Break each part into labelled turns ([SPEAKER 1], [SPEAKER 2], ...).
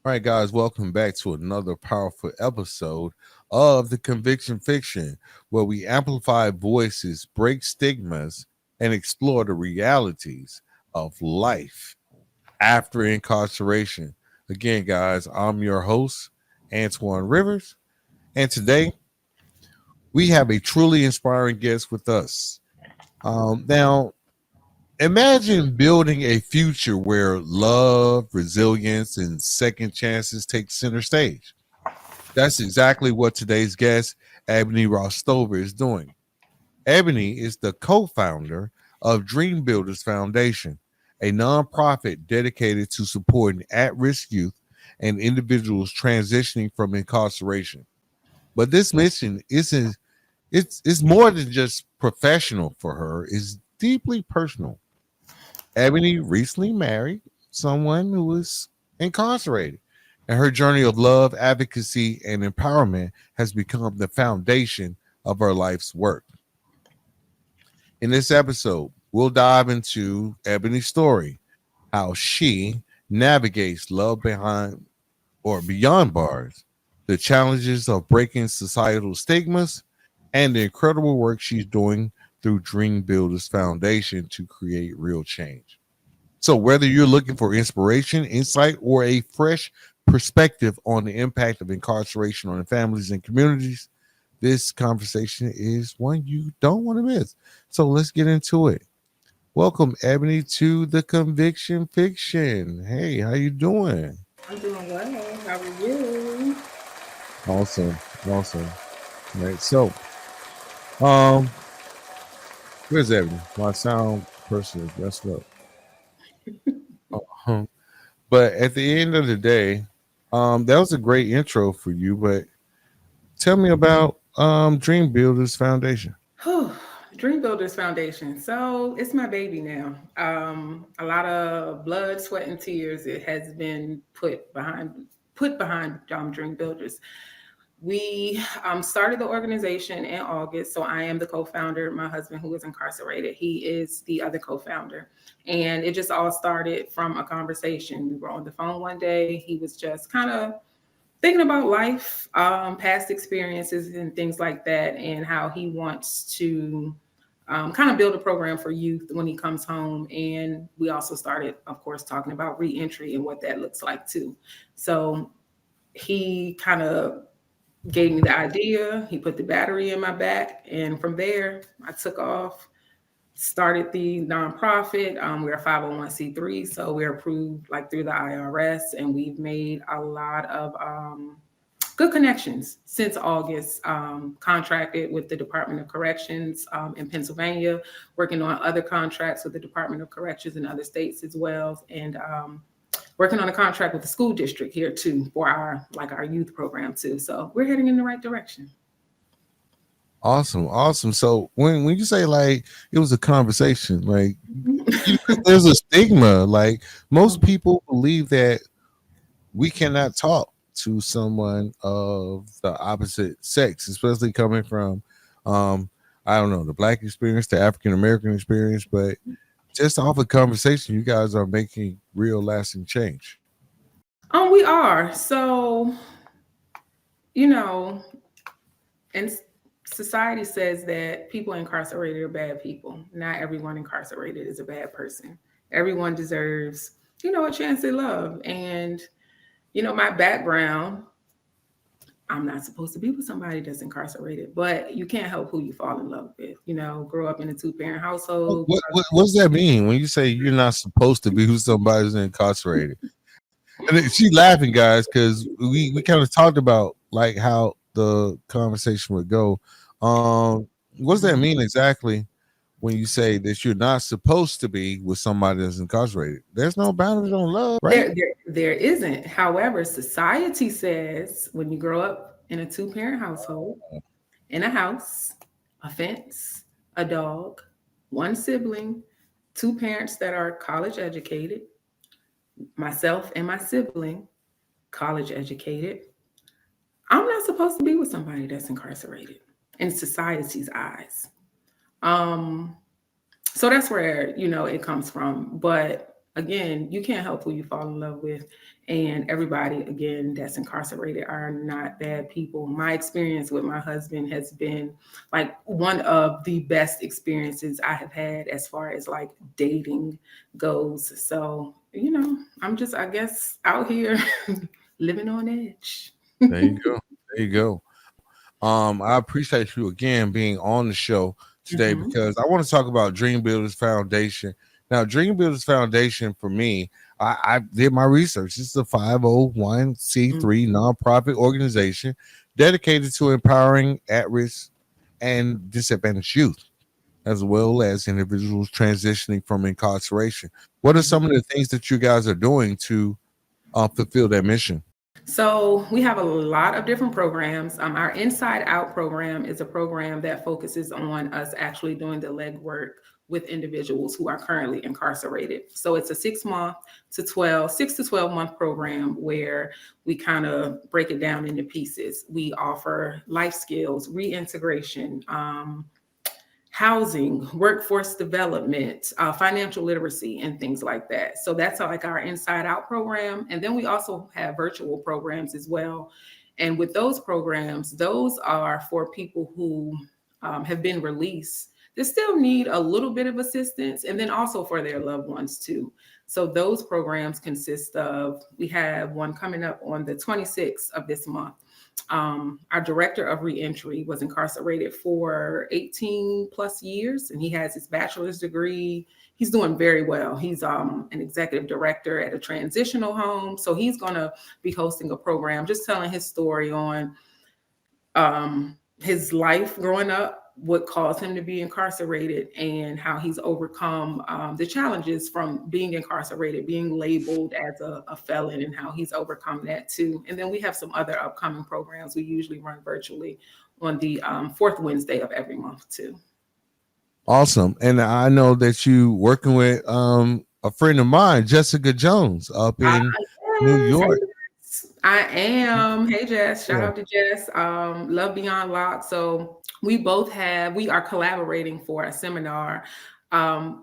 [SPEAKER 1] All right, guys, welcome back to another powerful episode of the Conviction Fiction, where we amplify voices, break stigmas, and explore the realities of life after incarceration. Again, guys, I'm your host, Antoine Rivers, and today we have a truly inspiring guest with us. Now, imagine building a future where love, resilience, and second chances take center stage. That's exactly what today's guest, Ebony Ross-Stover, is doing. Ebony is the co-founder of Dreambuilders Foundation, a nonprofit dedicated to supporting at-risk youth and individuals transitioning from incarceration. But this mission isn't it's more than just professional for her, it's deeply personal. Ebony recently married someone who was incarcerated, and her journey of love, advocacy, and empowerment has become the foundation of her life's work. In this episode, we'll dive into Ebony's story, how she navigates love behind or beyond bars, the challenges of breaking societal stigmas, and the incredible work she's doing through Dream Builders Foundation to create real change. So, whether you're looking for inspiration, insight, or a fresh perspective on the impact of incarceration on families and communities, this conversation is one you don't want to miss. So, let's get into it. Welcome, Ebony, to the Conviction Fiction. Hey, how you doing?
[SPEAKER 2] I'm doing well. How are you?
[SPEAKER 1] Awesome, awesome. All right, so um, where's Ebony? My sound person is messed up. Uh-huh. But at the end of the day, that was a great intro for you. But tell me about Dream Builders Foundation.
[SPEAKER 2] Whew. Dream Builders Foundation. So it's my baby now. A lot of blood, sweat, and tears. It has been put behind Dream Builders. We started the organization in August. So I am the co-founder. My husband, who is incarcerated, he is the other co-founder. And it just all started from a conversation. We were on the phone one day. He was just kind of thinking about life, past experiences, and things like that, and how he wants to kind of build a program for youth when he comes home. And we also started, of course, talking about reentry and what that looks like too. So he kind of gave me the idea. He put the battery in my back, and from there, I took off. Started the nonprofit. We're a 501c3, so we're approved like through the IRS, and we've made a lot of good connections since August. Contracted with the Department of Corrections in Pennsylvania, working on other contracts with the Department of Corrections in other states as well, and working on a contract with the school district here too for our youth program too. So we're heading in the right direction.
[SPEAKER 1] Awesome, awesome. So when you say like it was a conversation, like there's a stigma. Like most people believe that we cannot talk to someone of the opposite sex, especially coming from I don't know, the black experience, the African American experience, but just off a conversation, you guys are making real lasting change.
[SPEAKER 2] We are. So, you know, and society says that people incarcerated are bad people. Not everyone incarcerated is a bad person. Everyone deserves, a chance at love. And, my background, I'm not supposed to be with somebody that's incarcerated, but you can't help who you fall in love with. Grow up in a two-parent household.
[SPEAKER 1] What does that mean when you say you're not supposed to be with somebody who's incarcerated? And she laughing, guys, because we kind of talked about like how the conversation would go. What does that mean exactly when you say that you're not supposed to be with somebody that's incarcerated? There's no boundaries on love, right?
[SPEAKER 2] There isn't. However, society says when you grow up in a two-parent household, in a house, a fence, a dog, one sibling, two parents that are college educated, myself and my sibling, college educated, I'm not supposed to be with somebody that's incarcerated in society's eyes. Um, so that's where, it comes from. But again, you can't help who you fall in love with. And everybody, again, that's incarcerated are not bad people. My experience with my husband has been like one of the best experiences I have had as far as like dating goes. So, I'm just, I guess, out here living on edge.
[SPEAKER 1] There you go. There you go. I appreciate you again being on the show today
[SPEAKER 2] Mhm,
[SPEAKER 1] because I want to talk about Dream Builders Foundation. Now, Dream Builders Foundation for me, I did my research. It's a 501c3
[SPEAKER 2] mhm.
[SPEAKER 1] nonprofit organization dedicated to empowering at-risk and disadvantaged youth, as well as individuals transitioning from incarceration. What are
[SPEAKER 2] Mhm.
[SPEAKER 1] some of the things that you guys are doing to fulfill that mission?
[SPEAKER 2] So we have a lot of different programs. Our Inside Out program is a program that focuses on us actually doing the legwork with individuals who are currently incarcerated. So it's a 6 to 12 month program where we kind of break it down into pieces. We offer life skills, reintegration, housing, workforce development, financial literacy, and things like that. So that's like our Inside Out program. And then we also have virtual programs as well. And with those programs, those are for people who have been released that still need a little bit of assistance, and then also for their loved ones too. So those programs consist of, we have one coming up on the 26th of this month. Our director of reentry was incarcerated for 18 plus years, and he has his bachelor's degree. He's doing very well. He's an executive director at a transitional home. So he's going to be hosting a program just telling his story on his life growing up, what caused him to be incarcerated, and how he's overcome the challenges from being incarcerated, being labeled as a felon, and how he's overcome that too. And then we have some other upcoming programs we usually run virtually on the fourth Wednesday of every month too.
[SPEAKER 1] Awesome. And I know that you working with a friend of mine, Jessica Jones, up
[SPEAKER 2] Ah,
[SPEAKER 1] in New
[SPEAKER 2] yes. Hey,
[SPEAKER 1] York.
[SPEAKER 2] Jess. I am. Hey, Jess. Shout
[SPEAKER 1] Yeah.
[SPEAKER 2] out to Jess. Love Beyond Lock. So we are collaborating for a seminar,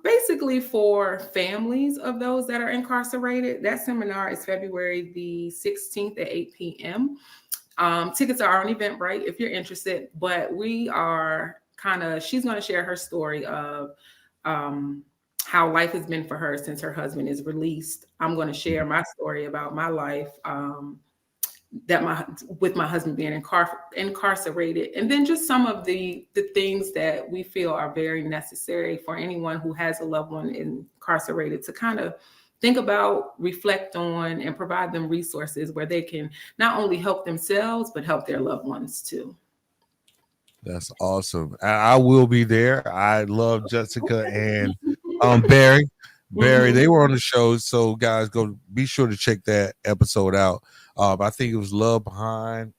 [SPEAKER 2] basically for families of those that are incarcerated. That seminar is February the 16th at 8 p.m. Tickets are on Eventbrite if you're interested, but we are she's going to share her story of um, how life has been for her since her husband is released. I'm going to share my story about my life, that my with my husband being incarcerated, and then just some of the things that we feel are very necessary for anyone who has a loved one incarcerated to kind of think about, reflect on, and provide them resources where they can not only help themselves but help their loved ones too.
[SPEAKER 1] That's awesome. I will be there. I love Jessica and
[SPEAKER 2] Okay.
[SPEAKER 1] Barry. Barry,
[SPEAKER 2] Hmm.
[SPEAKER 1] they were on the show. So guys, go be sure to check that episode out. I think it was Love Behind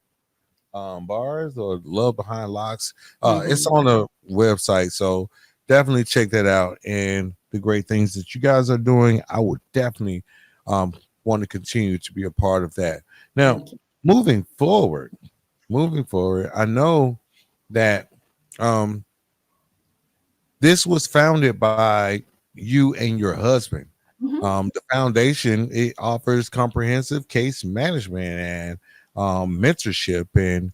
[SPEAKER 1] Bars or Love Behind Locks. It's
[SPEAKER 2] Hmm.
[SPEAKER 1] on the website. So definitely check that out. And the great things that you guys are doing, I would definitely um want to continue to be a part of that. Now,
[SPEAKER 2] Thank you.
[SPEAKER 1] moving forward, I know that um, this was founded by you and your husband.
[SPEAKER 2] Hmm.
[SPEAKER 1] The foundation, it offers comprehensive case management and mentorship and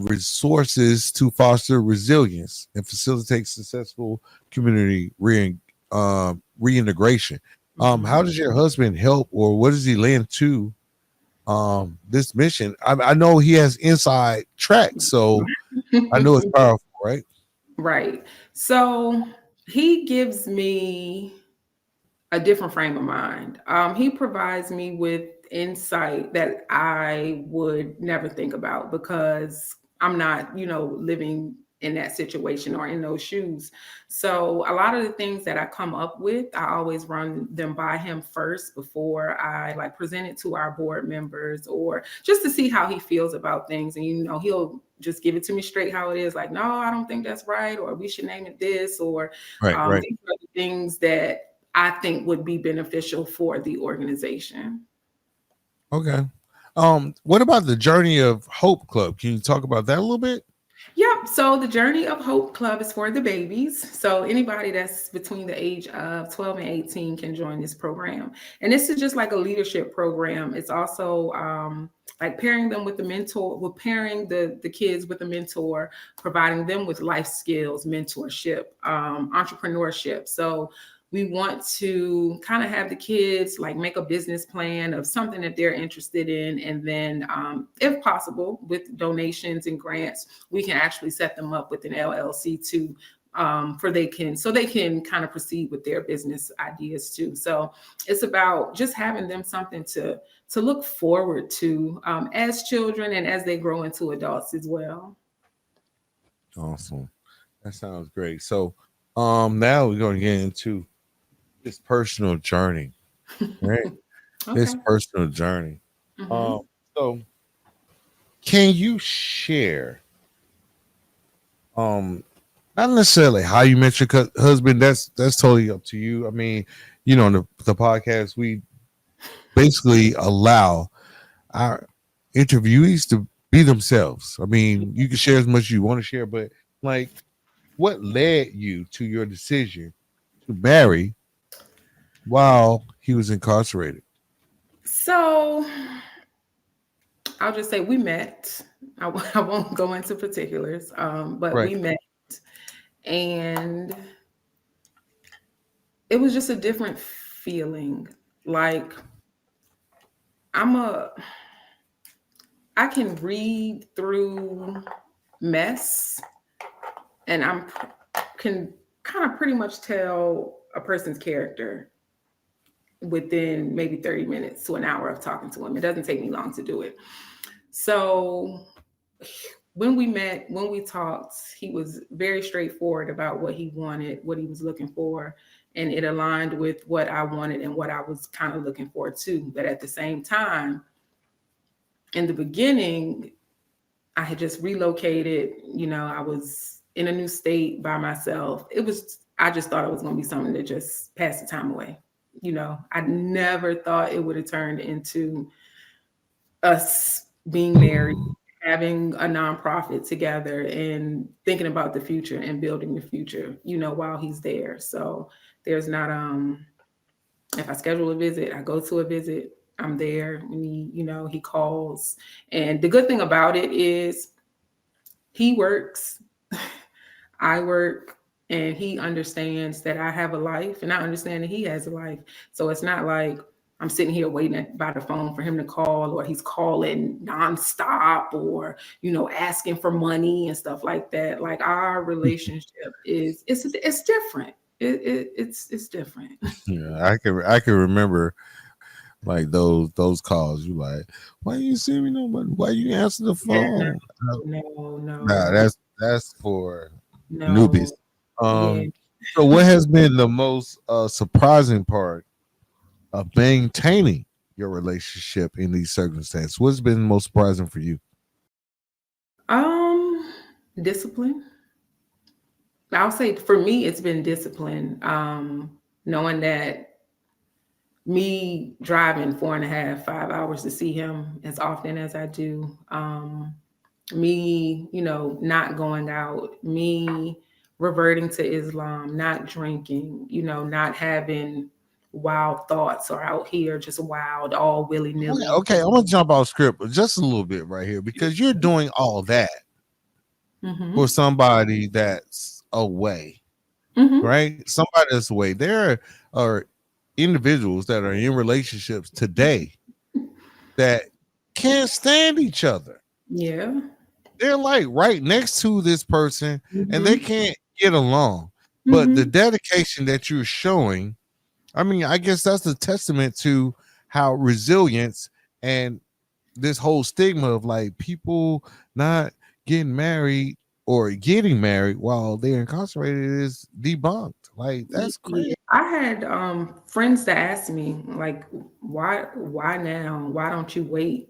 [SPEAKER 1] resources to foster resilience and facilitate successful community reintegration. How
[SPEAKER 2] Hmm.
[SPEAKER 1] does your husband help, or what does he lend to this mission? I know he has inside tracks, so I know it's powerful, right?
[SPEAKER 2] Right. So he gives me a different frame of mind. He provides me with insight that I would never think about because I'm not, living in that situation or in those shoes. So a lot of the things that I come up with, I always run them by him first before I like present it to our board members or just to see how he feels about things. And he'll just give it to me straight how it is. Like, no, I don't think that's right, or we should name it this, or
[SPEAKER 1] Right, right.
[SPEAKER 2] these are the things that I think would be beneficial for the organization.
[SPEAKER 1] Okay. What about the Journey of Hope Club? Can you talk about that a little bit?
[SPEAKER 2] Yep. So the Journey of Hope Club is for the babies. So anybody that's between the age of 12 and 18 can join this program. And this is just like a leadership program. It's also like pairing them with the mentor, we're pairing the kids with a mentor, providing them with life skills, mentorship, entrepreneurship. So we want to kind of have the kids like make a business plan of something that they're interested in, and then if possible with donations and grants we can actually set them up with an LLC too, for they can kind of proceed with their business ideas too. So it's about just having them something to look forward to as children and as they grow into adults as well.
[SPEAKER 1] Awesome. That sounds great. So, now we're going to get into this personal journey, right? This
[SPEAKER 2] Okay.
[SPEAKER 1] personal journey. Um,
[SPEAKER 2] Hmm.
[SPEAKER 1] so can you share, um, not necessarily how you met your husband? That's totally up to you. I mean, on the podcast, we basically allow our interviewees to be themselves. I mean, you can share as much as you want to share, but like, what led you to your decision to marry while he was incarcerated?
[SPEAKER 2] So I'll just say we met. I won't go into particulars, but
[SPEAKER 1] Right.
[SPEAKER 2] we met, and it was just a different feeling. Like I'm a, I can read through mess, and can kind of pretty much tell a person's character within maybe 30 minutes to an hour of talking to him. It doesn't take me long to do it. So when we met, when we talked, he was very straightforward about what he wanted, what he was looking for, and it aligned with what I wanted and what I was kind of looking for too. But at the same time, in the beginning, I had just relocated, I was in a new state by myself. I just thought it was going to be something to just pass the time away. I never thought it would have turned into us being married, having a nonprofit together, and thinking about the future and building the future, while he's there. So there's not, if I schedule a visit, I go to a visit, I'm there. When he calls. And the good thing about it is he works, I work, and he understands that I have a life, and I understand that he has a life. So it's not like I'm sitting here waiting by the phone for him to call, or he's calling nonstop, or asking for money and stuff like that. Like our relationship it's different. It's different.
[SPEAKER 1] Yeah, I can remember like those calls. You like, why you send me no money? Why you answer the
[SPEAKER 2] Yeah,
[SPEAKER 1] phone?
[SPEAKER 2] no,
[SPEAKER 1] Nah,
[SPEAKER 2] no,
[SPEAKER 1] that's for newbies.
[SPEAKER 2] no. Yeah.
[SPEAKER 1] Um, so what has been the most surprising part of maintaining your relationship in these circumstances? What's been most surprising for you?
[SPEAKER 2] Um, Discipline. I'll say for me, it's been discipline. Knowing that me driving 4.5, 5 hours to see him as often as I do, me, not going out, me reverting to Islam, not drinking, not having wild thoughts or out here just wild, all willy
[SPEAKER 1] Okay,
[SPEAKER 2] nilly.
[SPEAKER 1] okay, I'm gonna jump off script just a little bit right here because you're doing all that for
[SPEAKER 2] Hmm.
[SPEAKER 1] somebody that's away,
[SPEAKER 2] Hmm.
[SPEAKER 1] right? Somebody that's away. There are individuals that are in relationships today that can't stand each other.
[SPEAKER 2] Yeah.
[SPEAKER 1] They're like right next to this person and they
[SPEAKER 2] Hmm.
[SPEAKER 1] can't get along. But the
[SPEAKER 2] Hmm.
[SPEAKER 1] dedication that you're showing, I mean, I guess that's a testament to how resilience and this whole stigma of like people not getting married or getting married while they're incarcerated is debunked. Like that's
[SPEAKER 2] Yeah,
[SPEAKER 1] crazy.
[SPEAKER 2] I had friends that asked me like, why now? Why don't you wait?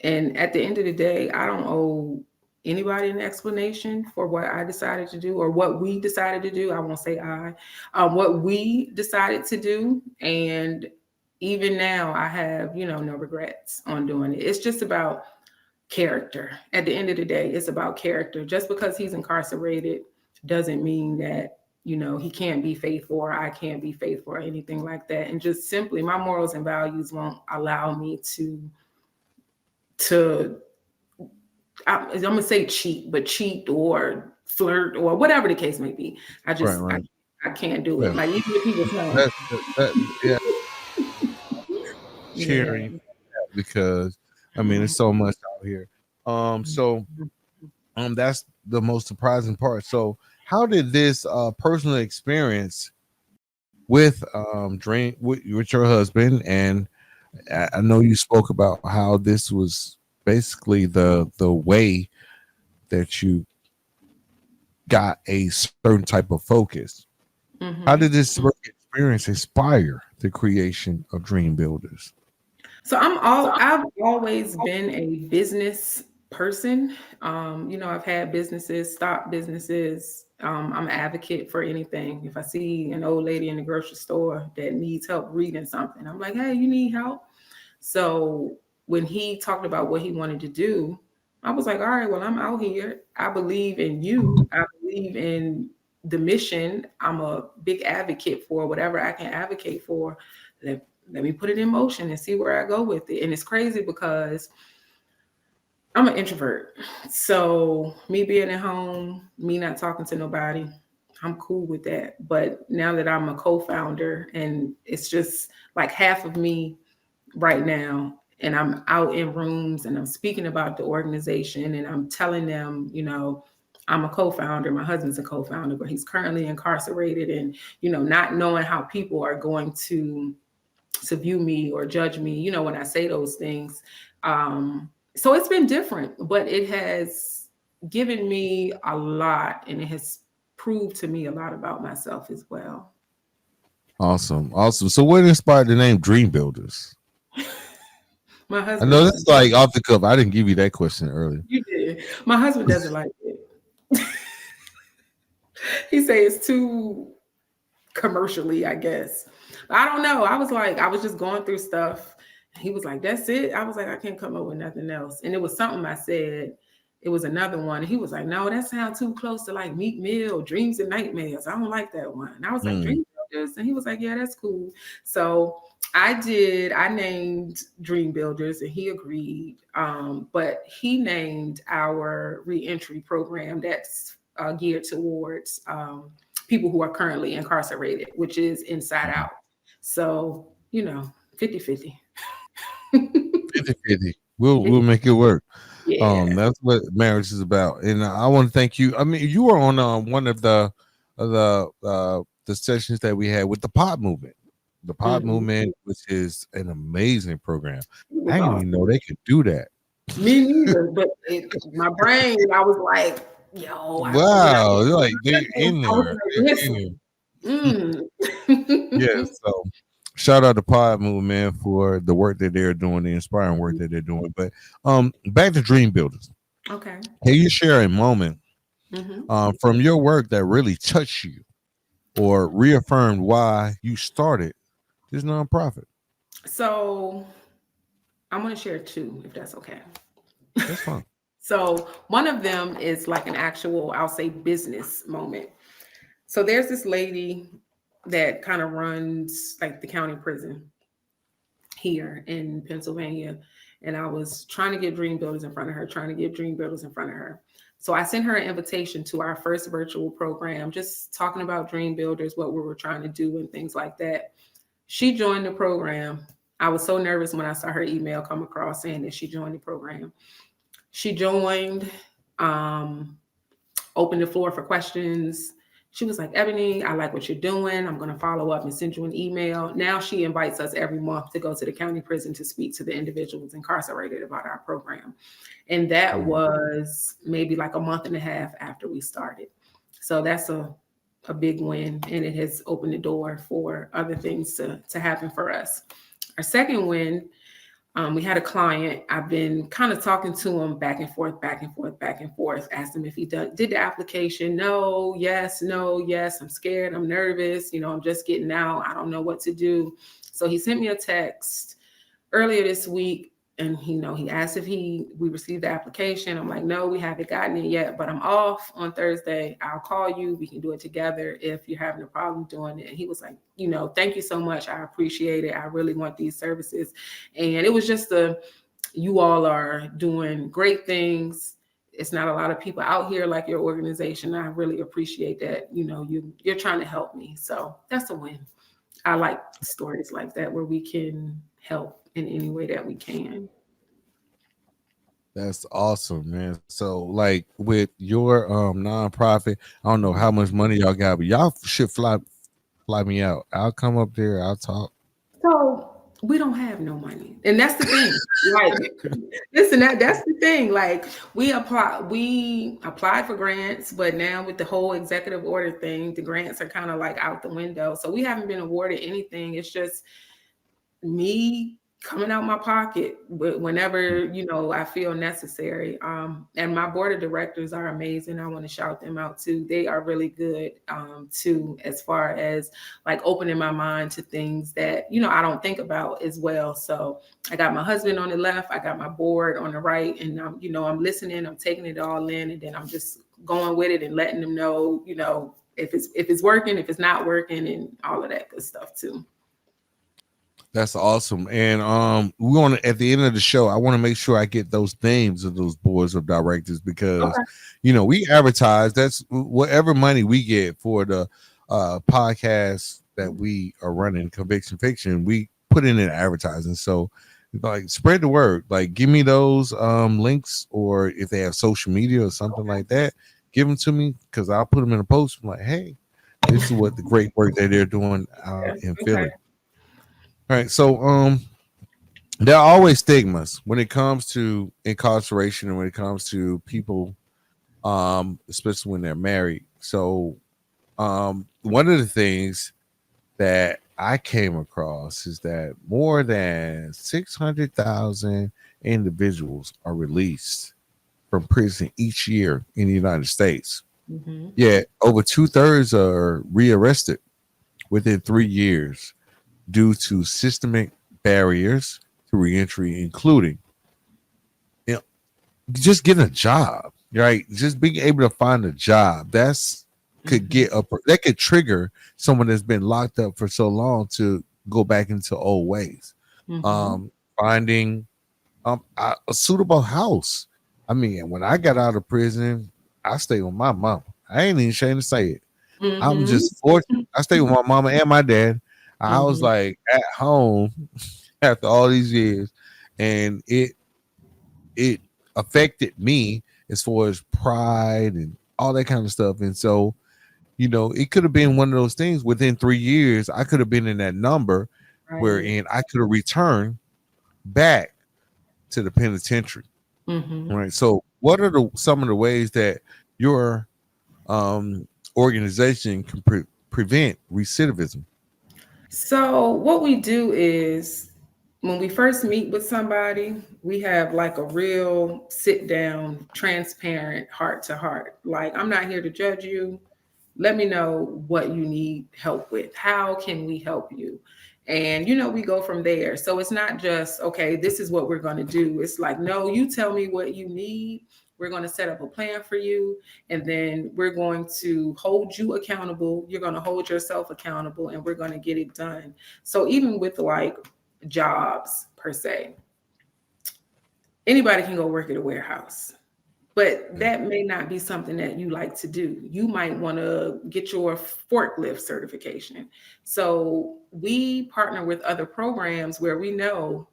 [SPEAKER 2] And at the end of the day, I don't owe anybody an explanation for what I decided to do or what we decided to do. I won't say what we decided to do. And even now, I have no regrets on doing it. It's just about character. At the end of the day, it's about character. Just because he's incarcerated doesn't mean that, he can't be faithful or I can't be faithful or anything like that. And just simply my morals and values won't allow me to I'm gonna say cheat or flirt or whatever the case may be. I
[SPEAKER 1] Right,
[SPEAKER 2] just
[SPEAKER 1] right.
[SPEAKER 2] I can't do
[SPEAKER 1] Yeah.
[SPEAKER 2] it. Like even if he was home.
[SPEAKER 1] Yeah,
[SPEAKER 2] Yeah.
[SPEAKER 1] sharing because I mean, there's so much out here. So that's the most surprising part. So, how did this personal experience with Dream with your husband, and I know you spoke about how this was basically the way that you got a certain type of focus. How did
[SPEAKER 2] Mhm.
[SPEAKER 1] this work experience inspire the creation of Dream Builders?
[SPEAKER 2] So I've always been a business person. I've had businesses, stock businesses. I'm an advocate for anything. If I see an old lady in the grocery store that needs help reading something, I'm like, hey, you need help? So when he talked about what he wanted to do, I was like, all right, well, I'm out here. I believe in you. I believe in the mission. I'm a big advocate for whatever I can advocate for. Let me put it in motion and see where I go with it. And it's crazy because I'm an introvert. So me being at home, me not talking to nobody, I'm cool with that. But now that I'm a co-founder and it's just like half of me right now, and I'm out in rooms and I'm speaking about the organization and I'm telling them, I'm a co-founder, my husband's a co-founder, but he's currently incarcerated, and not knowing how people are going to view me or judge me, when I say those things. So it's been different, but it has given me a lot, and it has proved to me a lot about myself as well.
[SPEAKER 1] Awesome, awesome. So, what inspired the name Dream Builders?
[SPEAKER 2] My
[SPEAKER 1] I
[SPEAKER 2] husband
[SPEAKER 1] know
[SPEAKER 2] doesn't.
[SPEAKER 1] that's like off the cuff. I didn't give you that question earlier.
[SPEAKER 2] You did. My husband doesn't like it. He say it's too commercially, I guess. I don't know. I was just going through stuff. He was like, "That's it." I was like, "I can't come up with nothing else." And it was something I said. It was another one. He was like, "No, that sounds too close to like Meat Mill, Dreams and Nightmares. I don't like that one." And I was like,
[SPEAKER 1] Mm,
[SPEAKER 2] "Dream Builders," and he was like, "Yeah, that's cool." So I did. I named Dream Builders, and he agreed. But he named our reentry program that's geared towards people who are currently incarcerated, which is Inside
[SPEAKER 1] mm.
[SPEAKER 2] Out. So, 50-50.
[SPEAKER 1] 50-50. We'll make it work.
[SPEAKER 2] Yeah.
[SPEAKER 1] That's what marriage is about. And I want to thank you. I mean, you were on one of the sessions that we had with the Pod Movement. The Pod
[SPEAKER 2] Mhm.
[SPEAKER 1] Movement, which is an amazing program.
[SPEAKER 2] It
[SPEAKER 1] I
[SPEAKER 2] was
[SPEAKER 1] didn't even
[SPEAKER 2] awesome.
[SPEAKER 1] know they could do that.
[SPEAKER 2] Me neither. But my brain, I was like, yo, when I
[SPEAKER 1] Wow, they're like they in
[SPEAKER 2] I was
[SPEAKER 1] there.
[SPEAKER 2] like,
[SPEAKER 1] They're in
[SPEAKER 2] listen.
[SPEAKER 1] there. Yeah,
[SPEAKER 2] Mm.
[SPEAKER 1] so shout out to Pod Movement for the work that they're doing, the inspiring work that they're doing. But back to Dream Builders.
[SPEAKER 2] Okay.
[SPEAKER 1] Can you share a moment
[SPEAKER 2] Hmm.
[SPEAKER 1] from your work that really touched you or reaffirmed why you started this nonprofit?
[SPEAKER 2] So I'm going to share two, if that's okay.
[SPEAKER 1] That's fine.
[SPEAKER 2] So one of them is like an actual, I'll say, business moment. So there's this lady that kind of runs like the county prison here in Pennsylvania. And I was trying to get Dream Builders in front of her, trying to get Dream Builders in front of her. So I sent her an invitation to our first virtual program, just talking about Dream Builders, what we were trying to do, and things like that. She joined the program. I was so nervous when I saw her email come across saying that she joined the program. She joined, um, opened the floor for questions. She was like, Ebony, I like what you're doing. I'm going to follow up and send you an email. Now she invites us every month to go to the county prison to speak to the individuals incarcerated about our program. And that
[SPEAKER 1] Mm.
[SPEAKER 2] was maybe like a month and a half after we started. So that's a big win. And it has opened the door for other things to happen for us. Our second win, we had a client. I've been kind of talking to him back and forth, back and forth, back and forth. Asked him if he did the application. No, yes, no, yes. I'm scared. I'm nervous. I'm just getting out. I don't know what to do. So he sent me a text earlier this week, and he asked if we received the application. I'm like, no, we haven't gotten it yet, but I'm off on Thursday. I'll call you. We can do it together if you're having a problem doing it. And he was like, thank you so much. I appreciate it. I really want these services. And it was just you all are doing great things. It's not a lot of people out here like your organization. I really appreciate that. You're trying to help me. So that's a win. I like stories like that where we can help in any way that we can.
[SPEAKER 1] That's awesome, man. So, like with your nonprofit, I don't know how much money y'all got, but y'all should fly me out. I'll come up there. I'll talk.
[SPEAKER 2] So we don't have no money, and that's the thing. Like, listen, that's the thing. Like, we applied for grants, but now with the whole executive order thing, the grants are kind of like out the window. So we haven't been awarded anything. It's just me coming out my pocket whenever I feel necessary. And my board of directors are amazing. I want to shout them out too. They are really good too, as far as like opening my mind to things that I don't think about as well. So I got my husband on the left, I got my board on the right, and I'm listening, I'm taking it all in, and then I'm just going with it and letting them know if it's working, if it's not working, and all of that good stuff too.
[SPEAKER 1] That's awesome. And we want to, at the end of the show, I want to make sure I get those names of those boards of directors because we advertise. That's whatever money we get for the podcast that we are running, Conviction Fiction, we put in advertising. So like spread the word. Like give me those links, or if they have social media or something like that, give them to me because I'll put them in a post. I'm like, hey, this is what the great work that they're doing in Philly. All right, so there are always stigmas when it comes to incarceration and when it comes to people, especially when they're married. So one of the things that I came across is that more than 600,000 individuals are released from prison each year in the United States. Mm-hmm. Yet over 2/3 are rearrested within 3 years due to systemic barriers to reentry, including just getting a job, right? Just being able to find a job could that could trigger someone that's been locked up for so long to go back into old ways. Mm-hmm. Finding a suitable house. I mean, when I got out of prison, I stayed with my mama. I ain't even ashamed to say it. Mm-hmm. I'm just fortunate. I stayed with my mama and my dad. I was like at home after all these years, and it affected me as far as pride and all that kind of stuff. And so, it could have been one of those things within 3 years. I could have been in that number wherein I could have returned back to the penitentiary. Mm-hmm. Right. So what are some of the ways that your organization can prevent recidivism?
[SPEAKER 2] So what we do is when we first meet with somebody, we have like a real sit down, transparent, heart to heart. Like, I'm not here to judge you. Let me know what you need help with. How can we help you? And, we go from there. So it's not just, okay, this is what we're going to do. It's like, no, you tell me what you need. We're going to set up a plan for you. And then we're going to hold you accountable. You're going to hold yourself accountable, and we're going to get it done. So even with like jobs per se, anybody can go work at a warehouse. But that may not be something that you like to do. You might want to get your forklift certification. So we partner with other programs where we know,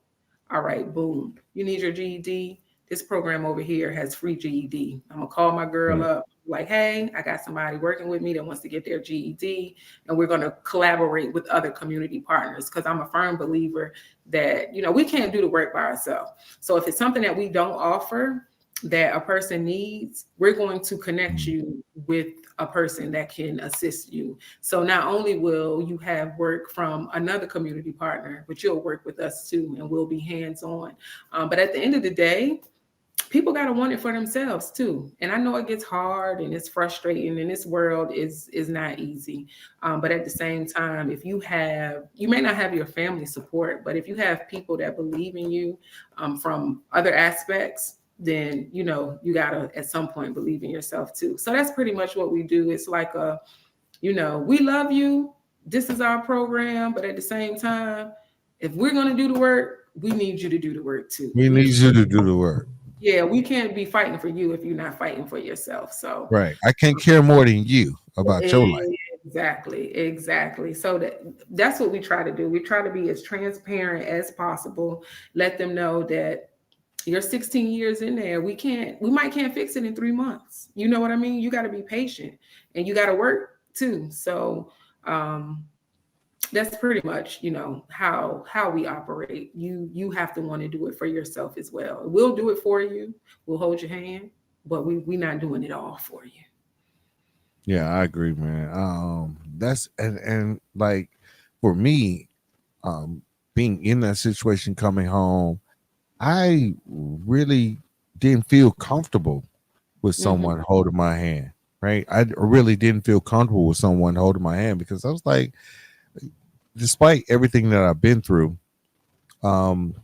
[SPEAKER 2] all right, boom, you need your GED. This program over here has free GED. I'm going to call my girl up like, hey, I got somebody working with me that wants to get their GED. And we're going to collaborate with other community partners because I'm a firm believer that, we can't do the work by ourselves. So if it's something that we don't offer, that a person needs, we're going to connect you with a person that can assist you. So not only will you have work from another community partner, but you'll work with us too, and we'll be hands-on. But at the end of the day, people got to want it for themselves too. And I know it gets hard and it's frustrating, and this world is not easy. But at the same time, if you may not have your family support, but if you have people that believe in you from other aspects, then you gotta at some point believe in yourself too. So that's pretty much what we do. It's like we love you. This is our program, but at the same time, if we're gonna do the work, we need you to do the work too.
[SPEAKER 1] We need you to do the work.
[SPEAKER 2] Yeah, we can't be fighting for you if you're not fighting for yourself. So
[SPEAKER 1] Right. I can't care more than you about your life.
[SPEAKER 2] exactly. So that's what we try to do. We try to be as transparent as possible. Let them know that you're 16 years in there. We might can't fix it in 3 months. You know what I mean? You got to be patient, and you got to work too. So that's pretty much how we operate. You have to want to do it for yourself as well. We'll do it for you. We'll hold your hand, but we not doing it all for you.
[SPEAKER 1] Yeah, I agree, man. That's and like for me, being in that situation coming home, I really didn't feel comfortable with
[SPEAKER 2] Hmm.
[SPEAKER 1] someone holding my hand. Right. I really didn't feel comfortable with someone holding my hand because I was like, despite everything that I've been through, um,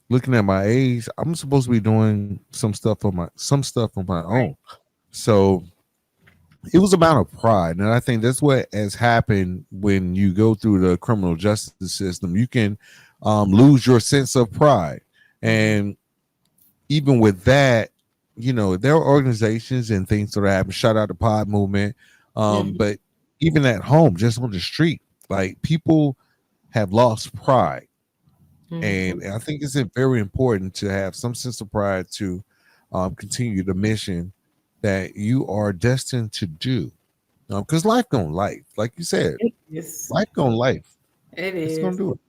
[SPEAKER 1] looking at my age, I'm supposed to be doing some stuff on my own.
[SPEAKER 2] Right.
[SPEAKER 1] So it was about a pride, and I think that's what has happened when you go through the criminal justice system. You can lose your sense of pride,
[SPEAKER 2] Hmm.
[SPEAKER 1] and even with that, there are organizations and things that happen. Shout out to Pod Movement,
[SPEAKER 2] Hmm.
[SPEAKER 1] but even at home, just on the street, like people have lost pride.
[SPEAKER 2] Hmm.
[SPEAKER 1] And I think it's very important to have some sense of pride to continue the mission that you are destined to do. Because life gonna life, like you said,
[SPEAKER 2] It is.
[SPEAKER 1] life gonna life.
[SPEAKER 2] It
[SPEAKER 1] It's gonna
[SPEAKER 2] is.
[SPEAKER 1] do it.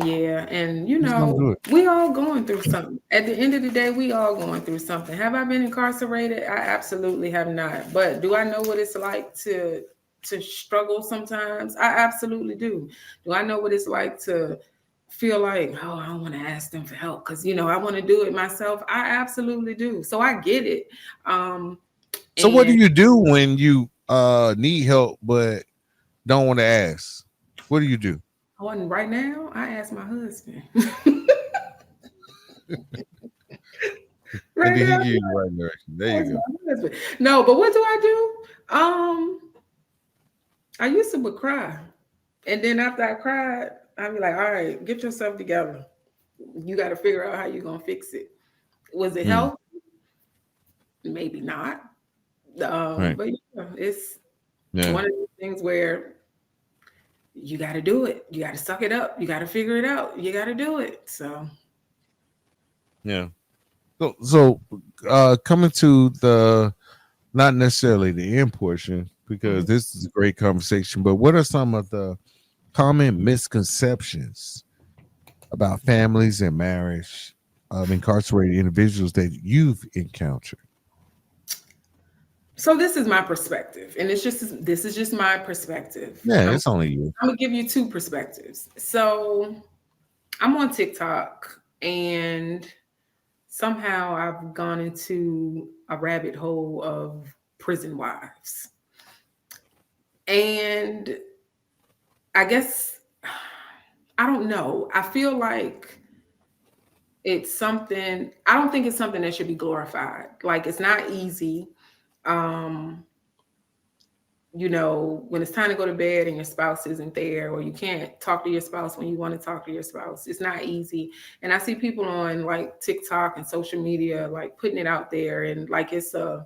[SPEAKER 2] Yeah, and
[SPEAKER 1] It's gonna do it.
[SPEAKER 2] we all going through something. At the end of the day, we all going through something. Have I been incarcerated? I absolutely have not. But do I know what it's like to struggle sometimes? I absolutely do. Do I know what it's like to feel like, oh, I don't want to ask them for help because I want to do it myself? I absolutely do. So I get it. Um,
[SPEAKER 1] So what do
[SPEAKER 2] and
[SPEAKER 1] you do when you need help but don't want to ask? What do you do?
[SPEAKER 2] right now, I ask my husband.
[SPEAKER 1] And
[SPEAKER 2] Right
[SPEAKER 1] then he
[SPEAKER 2] now,
[SPEAKER 1] give you the right direction. There
[SPEAKER 2] I ask
[SPEAKER 1] you go.
[SPEAKER 2] my husband. No, but what do I do? I used to would cry. And then after I cried, I'd be like, all right, get yourself together. You got to figure out how you're going to fix it. Was it
[SPEAKER 1] Mm,
[SPEAKER 2] help? Maybe not.
[SPEAKER 1] right.
[SPEAKER 2] But it's
[SPEAKER 1] Yeah.
[SPEAKER 2] one of those things where you got to do it. You got to suck it up. You got to figure it out. You got to do it. So,
[SPEAKER 1] Yeah. So coming to the not necessarily the end portion because
[SPEAKER 2] mhm.
[SPEAKER 1] this is a great conversation, but what are some of the common misconceptions about families and marriage of incarcerated individuals that you've encountered?
[SPEAKER 2] So this is my perspective, and this is just my perspective.
[SPEAKER 1] Yeah, it's only you.
[SPEAKER 2] I'm gonna give you two perspectives. So I'm on TikTok, and somehow I've gone into a rabbit hole of prison wives. And I guess, I don't know. I feel like I don't think it's something that should be glorified. Like, it's not easy. Um, when it's time to go to bed and your spouse isn't there, or you can't talk to your spouse when you want to talk to your spouse, it's not easy. And I see people on like TikTok and social media, like putting it out there, and like it's a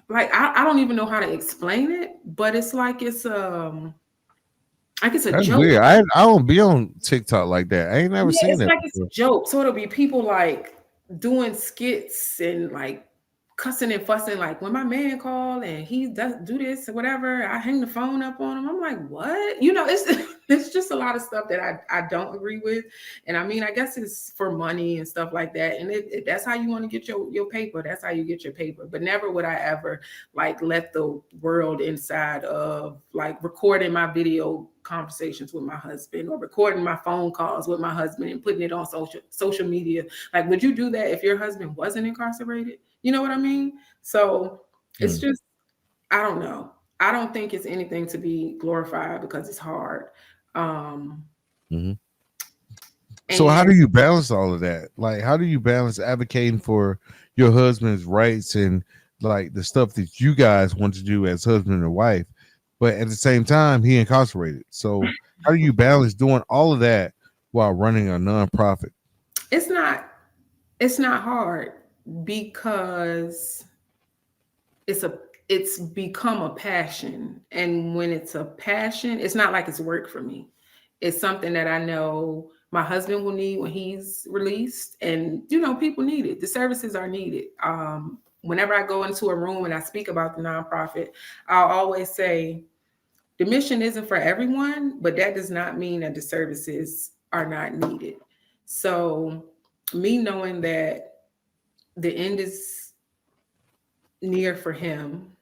[SPEAKER 2] like I don't even know how to explain it, but it's like it's a
[SPEAKER 1] That's
[SPEAKER 2] joke.
[SPEAKER 1] weird. I don't be on TikTok like that. I ain't never
[SPEAKER 2] Yeah,
[SPEAKER 1] seen
[SPEAKER 2] it's
[SPEAKER 1] that
[SPEAKER 2] like it's a
[SPEAKER 1] before.
[SPEAKER 2] joke. So it'll be people like doing skits and like cussing and fussing. Like, when my man called and he does do this or whatever, I hang the phone up on him. I'm like, what? It's it's just a lot of stuff that I don't agree with. And I mean, I guess it's for money and stuff like that. And that's how you want to get your paper. That's how you get your paper. But never would I ever like let the world inside of like recording my video conversations with my husband or recording my phone calls with my husband and putting it on social media. Like, would you do that if your husband wasn't incarcerated? You know what I mean? So it's
[SPEAKER 1] Mm.
[SPEAKER 2] just, I don't know. I don't think it's anything to be glorified because it's hard. Um,
[SPEAKER 1] Hmm. So how
[SPEAKER 2] and
[SPEAKER 1] do you balance all of that? Like, how do you balance advocating for your husband's rights and like the stuff that you guys want to do as husband and wife, but at the same time he incarcerated? So how do you balance doing all of that while running a nonprofit?
[SPEAKER 2] it's not it's not hard because it's a it's become a passion. And when it's a passion, it's not like it's work for me. It's something that I know my husband will need when he's released, and people need it. The services are needed. Whenever I go into a room and I speak about the nonprofit, I'll always say the mission isn't for everyone, but that does not mean that the services are not needed. So me knowing that the end is near for him,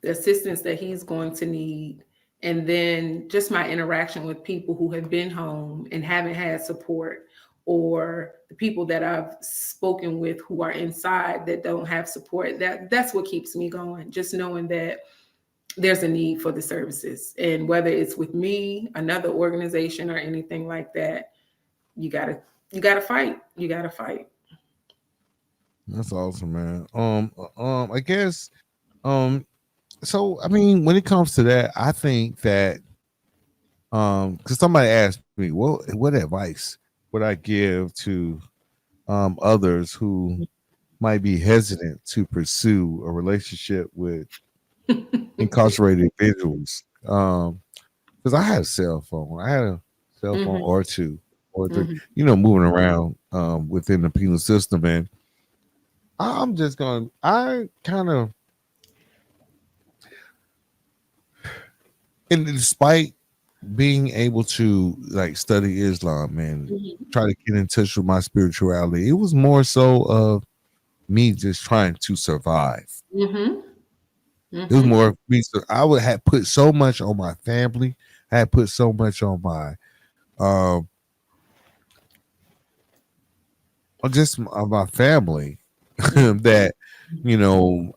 [SPEAKER 2] the assistance that he's going to need, and then just my interaction with people who have been home and haven't had support, or the people that I've spoken with who are inside that don't have support. That's what keeps me going. Just knowing that there's a need for the services, and whether it's with me, another organization, or anything like that, you gotta fight. You gotta fight.
[SPEAKER 1] That's awesome, man. I guess, um, so I mean, when it comes to that, I think that, because somebody asked me, what advice would I give to others who might be hesitant to pursue a relationship with incarcerated individuals? Because I had a cell phone. I had a cell phone
[SPEAKER 2] Hmm.
[SPEAKER 1] or two or three,
[SPEAKER 2] Hmm.
[SPEAKER 1] moving around within the penal system. And I kind of, and despite being able to like study Islam and try to get in touch with my spirituality, it was more so of me just trying to survive.
[SPEAKER 2] Hmm.
[SPEAKER 1] It was
[SPEAKER 2] Hmm.
[SPEAKER 1] more of me. So I would have put so much on my family. I had put so much on my um just my family that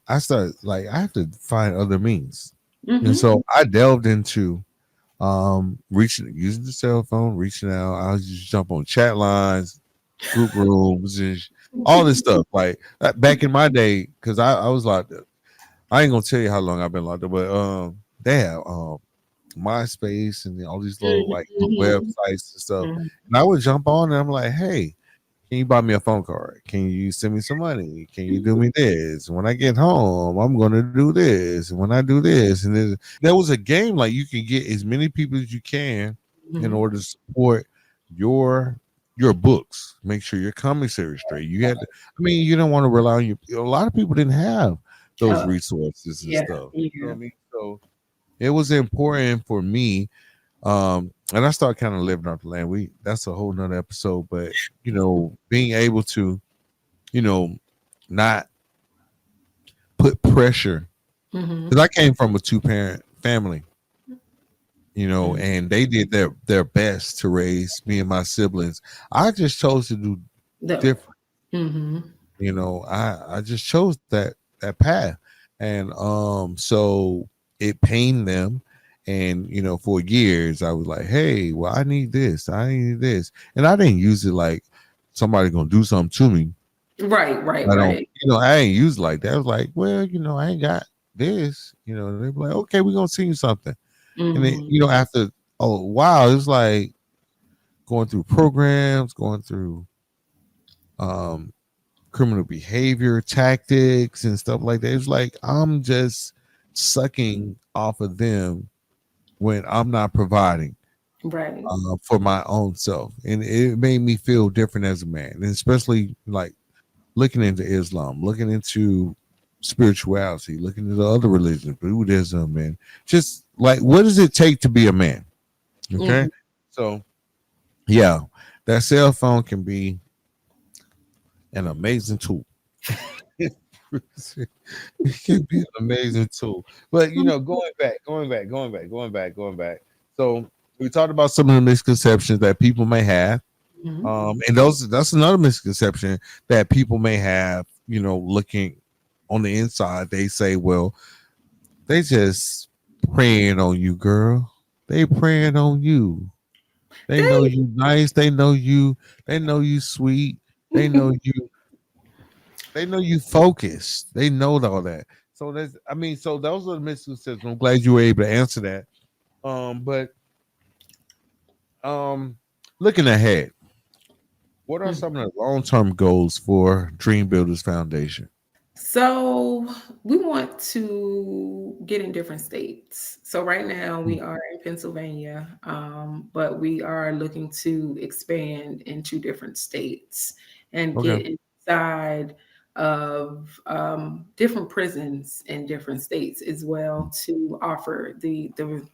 [SPEAKER 1] I started like I have to find other means, and
[SPEAKER 2] Hmm.
[SPEAKER 1] so I delved into reaching using the cell phone, reaching out. I was just jump on chat lines, group rooms, and all this stuff. Like back in my day, because I was locked up. I ain't gonna tell you how long I've been locked up, but they have MySpace and all these little like
[SPEAKER 2] Hmm.
[SPEAKER 1] websites and stuff.
[SPEAKER 2] Hmm.
[SPEAKER 1] And I would jump on and I'm like, hey, can you buy me a phone card? Can you send me some money? Can you do me this? When I get home, I'm gonna do this. And when I do this, and there was a game like you can get as many people as you can in
[SPEAKER 2] Hmm.
[SPEAKER 1] order to support your your books. Make sure your commissary straight. You had to, I mean, you don't want to rely on a lot of people didn't have those
[SPEAKER 2] Oh,
[SPEAKER 1] resources and
[SPEAKER 2] yeah,
[SPEAKER 1] stuff. You know what
[SPEAKER 2] yeah.
[SPEAKER 1] I mean? So it was important for me, and I started kind of living off the land. That's a whole nother episode, but being able to, you know, not put pressure,
[SPEAKER 2] Hmm.
[SPEAKER 1] because I came from a two-parent family,
[SPEAKER 2] Hmm.
[SPEAKER 1] and they did their best to raise me and my siblings. I just chose to do
[SPEAKER 2] No.
[SPEAKER 1] different.
[SPEAKER 2] Hmm.
[SPEAKER 1] I just chose that path, and so it pained them. And for years I was like, hey, well, I need this, and I didn't use it like somebody gonna do something to me.
[SPEAKER 2] Right, right,
[SPEAKER 1] I don't,
[SPEAKER 2] right.
[SPEAKER 1] I ain't used it like that. I was like, well, I ain't got this. They be like, okay, we're gonna send you something. And then,
[SPEAKER 2] Hmm.
[SPEAKER 1] after a while, it's like going through programs, going through um criminal behavior tactics and stuff like that. It's like I'm just sucking off of them when I'm not providing
[SPEAKER 2] Right.
[SPEAKER 1] for my own self, and it made me feel different as a man, and especially like looking into Islam, looking into spirituality, looking into other religions, Buddhism, and just like what does it take to be a man? Okay,
[SPEAKER 2] Hmm.
[SPEAKER 1] so yeah, that cell phone can be an amazing tool. It can be an amazing tool. But going back. So We talked about some of the misconceptions that people may have.
[SPEAKER 2] Mhm.
[SPEAKER 1] And that's another misconception that people may have, looking on the inside. They say, well, they just praying on you, girl. They praying on you. They know
[SPEAKER 2] They,
[SPEAKER 1] you nice. They know you sweet. They know you, they know you focused. They know all that. So so those are the misconceptions. I'm glad you were able to answer that. But um looking ahead, what are some of the long-term goals for Dream Builders Foundation?
[SPEAKER 2] So we want to get in different states. So right now we are in Pennsylvania, but we are looking to expand into different states and
[SPEAKER 1] Okay.
[SPEAKER 2] get inside of different prisons in different states as well to offer the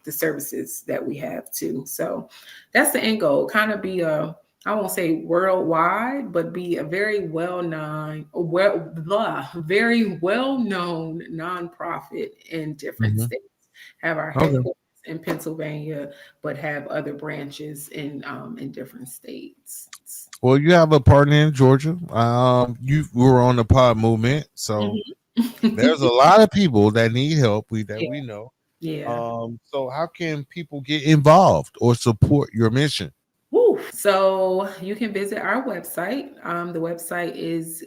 [SPEAKER 2] services that we have too. So that's the end goal. Kind of be a, I won't say worldwide, but be a very very well known nonprofit in different
[SPEAKER 1] Mhm.
[SPEAKER 2] states. Have our
[SPEAKER 1] Okay.
[SPEAKER 2] headquarters in Pennsylvania, but have other branches in different states.
[SPEAKER 1] Well, you have a partner in Georgia. You were on the pod movement, so
[SPEAKER 2] Mhm.
[SPEAKER 1] there's a lot of people that need help.
[SPEAKER 2] Yeah,
[SPEAKER 1] We know.
[SPEAKER 2] yeah.
[SPEAKER 1] So how can people get involved or support your mission?
[SPEAKER 2] Woo. So you can visit our website. The website is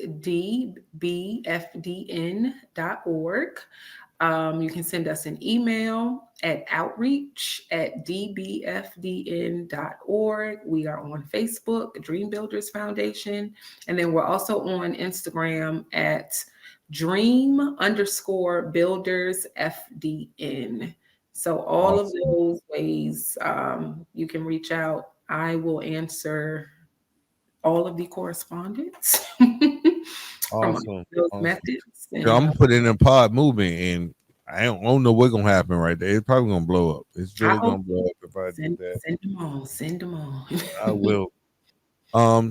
[SPEAKER 2] dbfdn.org. You can send us an email at outreach@dbfdn.org. We are on Facebook, Dream Builders Foundation. And then we're also on Instagram at dream_builders FDN. So all of
[SPEAKER 1] Awesome,
[SPEAKER 2] those ways you can reach out. I will answer all of the correspondence from
[SPEAKER 1] awesome,
[SPEAKER 2] those
[SPEAKER 1] awesome.
[SPEAKER 2] methods.
[SPEAKER 1] So
[SPEAKER 2] And
[SPEAKER 1] I'm putting in pod movement, and I don't know what's gonna happen right there. It's probably gonna blow up. It's
[SPEAKER 2] I
[SPEAKER 1] really
[SPEAKER 2] hope
[SPEAKER 1] gonna blow up if I do
[SPEAKER 2] send
[SPEAKER 1] that.
[SPEAKER 2] send them on, send them on.
[SPEAKER 1] I will.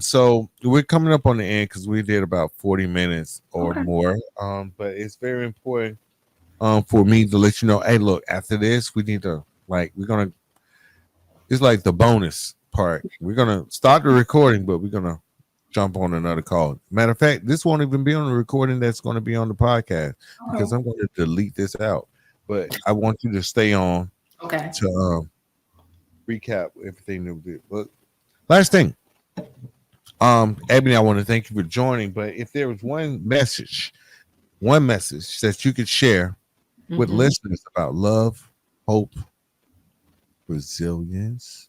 [SPEAKER 1] So we're coming up on the end because we did about 40 minutes or
[SPEAKER 2] Okay.
[SPEAKER 1] more. But it's very important for me to let you know, hey, look, after this, we need to we're gonna it's like the bonus part. We're gonna start the recording, but we're gonna jump on another call. Matter of fact, this won't even be on the recording that's gonna be on the podcast because
[SPEAKER 2] Okay.
[SPEAKER 1] I'm gonna delete this out. But I want you to stay on
[SPEAKER 2] Okay.
[SPEAKER 1] to recap everything that we did. But last thing, Ebony, I want to thank you for joining. But if there was one message that you could share with
[SPEAKER 2] Hmm.
[SPEAKER 1] listeners about love, hope, resilience,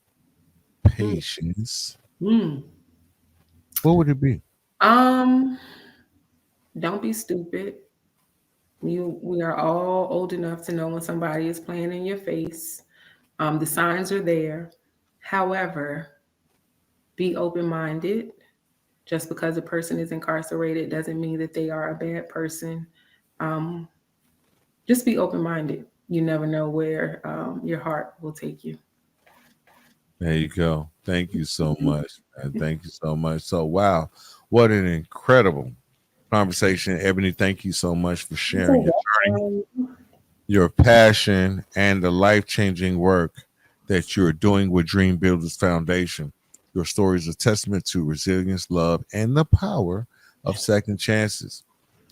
[SPEAKER 1] patience,
[SPEAKER 2] Mm.
[SPEAKER 1] what would it be?
[SPEAKER 2] Um, don't be stupid. We are all old enough to know when somebody is playing in your face. The signs are there. However, be open minded. Just because a person is incarcerated doesn't mean that they are a bad person. Um, just be open minded. You never know where your heart will take you.
[SPEAKER 1] There you go. Thank you so much. Man. Thank you so much. So, wow, what an incredible conversation. Ebony, thank you so much for sharing your journey, your passion, and the life changing work that you're doing with Dream Builders Foundation. Your story is a testament to resilience, love, and the power of second chances.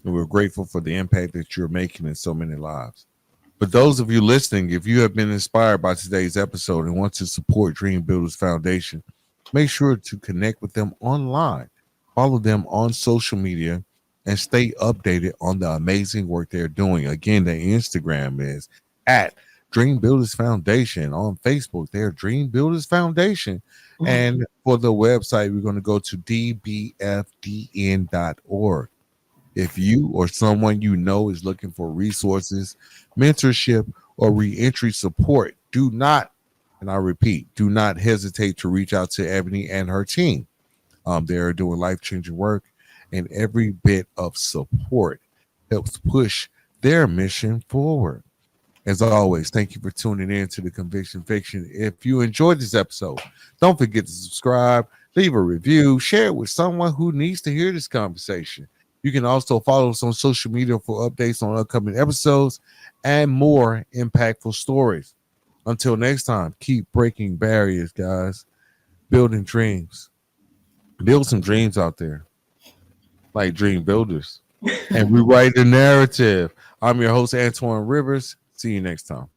[SPEAKER 1] And we're grateful for the impact that you're making in so many lives. For those of you listening, if you have been inspired by today's episode and want to support Dream Builders Foundation, make sure to connect with them online, follow them on social media, and stay updated on the amazing work they're doing. Again, their Instagram is at Dream Builders Foundation. On Facebook, they're Dream Builders Foundation. And for the website, we're going to go to dbfdn.org. If you or someone you know is looking for resources, mentorship, or reentry support, do not, and I repeat, do not hesitate to reach out to Ebony and her team. They're doing life changing work, and every bit of support helps push their mission forward. As always, thank you for tuning in to the Conviction Fiction. If you enjoyed this episode, don't forget to subscribe, leave a review, share it with someone who needs to hear this conversation. You can also follow us on social media for updates on upcoming episodes and more impactful stories. Until next time, keep breaking barriers, guys. Building dreams. Build some dreams out there, like dream builders, and rewrite the narrative. I'm your host, Antoine Rivers. See you next time.